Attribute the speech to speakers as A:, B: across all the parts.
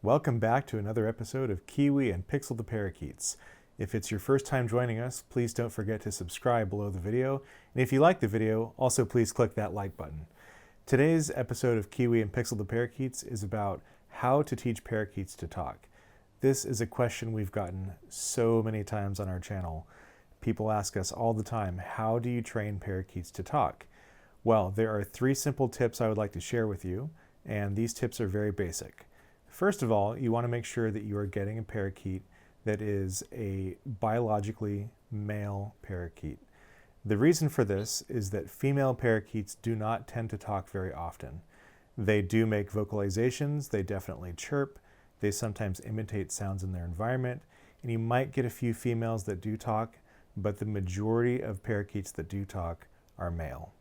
A: Welcome back to another episode of Kiwi and Pixel the Parakeets. If it's your first time joining us, please don't forget to subscribe below the video. And if you like the video, also please click that like button. Today's episode of Kiwi and Pixel the Parakeets is about how to teach parakeets to talk. This is a question we've gotten so many times on our channel. People ask us all the time, how do you train parakeets to talk? Well, there are 3 simple tips I would like to share with you, and these tips are very basic. First of all, you want to make sure that you are getting a parakeet that is a biologically male parakeet. The reason for this is that female parakeets do not tend to talk very often. They do make vocalizations, they definitely chirp, they sometimes imitate sounds in their environment, and you might get a few females that do talk, but the majority of parakeets that do talk are male.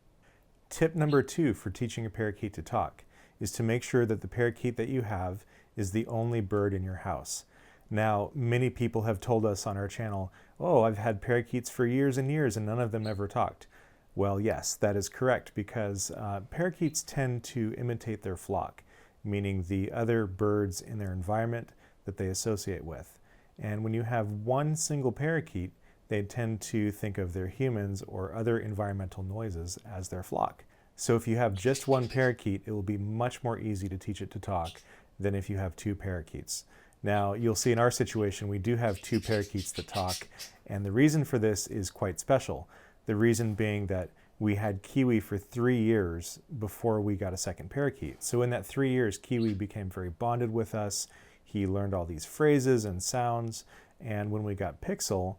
A: Tip number 2 for teaching a parakeet to talk is to make sure that the parakeet that you have is the only bird in your house. Now, many people have told us on our channel, oh, I've had parakeets for years and years and none of them ever talked. Well, yes, that is correct, because parakeets tend to imitate their flock, meaning the other birds in their environment that they associate with. And when you have one single parakeet, they tend to think of their humans or other environmental noises as their flock. So if you have just one parakeet, it will be much more easy to teach it to talk than if you have 2 parakeets. Now, you'll see in our situation, we do have 2 parakeets that talk, and the reason for this is quite special. The reason being that we had Kiwi for 3 years before we got a second parakeet. So in that 3 years, Kiwi became very bonded with us. He learned all these phrases and sounds, and when we got Pixel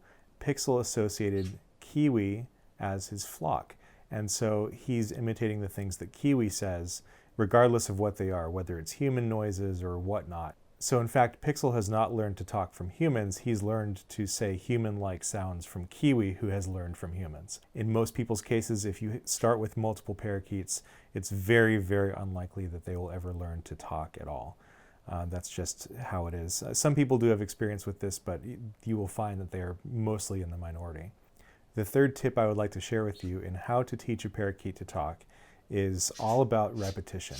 A: associated Kiwi as his flock. And so he's imitating the things that Kiwi says, regardless of what they are, whether it's human noises or whatnot. So in fact, Pixel has not learned to talk from humans, he's learned to say human-like sounds from Kiwi, who has learned from humans. In most people's cases, if you start with multiple parakeets, it's very, very unlikely that they will ever learn to talk at all. That's just how it is. Some people do have experience with this, but you will find that they are mostly in the minority. The third tip I would like to share with you in how to teach a parakeet to talk is all about repetition.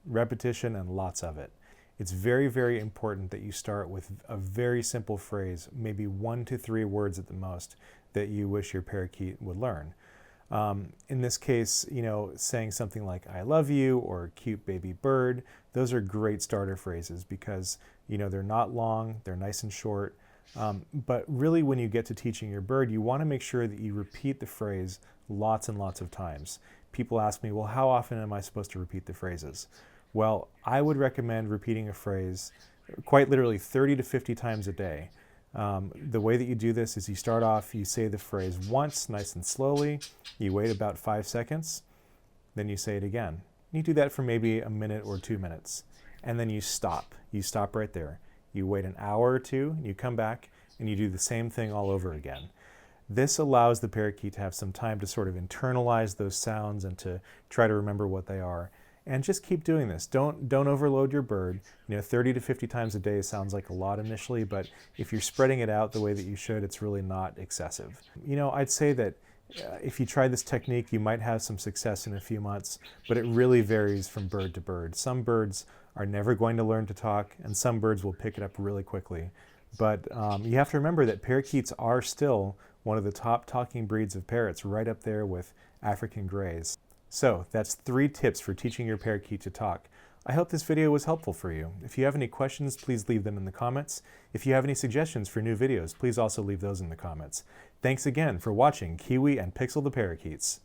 A: Repetition and lots of it. It's very, very important that you start with a very simple phrase, maybe 1 to 3 words at the most, that you wish your parakeet would learn. In this case, saying something like I love you or cute baby bird, those are great starter phrases because, they're not long, they're nice and short. But really when you get to teaching your bird, you want to make sure that you repeat the phrase lots and lots of times. People ask me, well, how often am I supposed to repeat the phrases? Well, I would recommend repeating a phrase quite literally 30 to 50 times a day. The way that you do this is you start off, you say the phrase once, nice and slowly, you wait about 5 seconds, then you say it again. You do that for maybe a minute or 2 minutes, and then you stop. You stop right there. You wait an hour or 2, and you come back, and you do the same thing all over again. This allows the parakeet to have some time to sort of internalize those sounds and to try to remember what they are. And just keep doing this. Don't overload your bird. 30 to 50 times a day sounds like a lot initially, but if you're spreading it out the way that you should, it's really not excessive. I'd say that if you try this technique, you might have some success in a few months, but it really varies from bird to bird. Some birds are never going to learn to talk, and some birds will pick it up really quickly. But you have to remember that parakeets are still one of the top talking breeds of parrots, right up there with African greys. So that's 3 tips for teaching your parakeet to talk. I hope this video was helpful for you. If you have any questions, please leave them in the comments. If you have any suggestions for new videos, please also leave those in the comments. Thanks again for watching Kiwi and Pixel the Parakeets.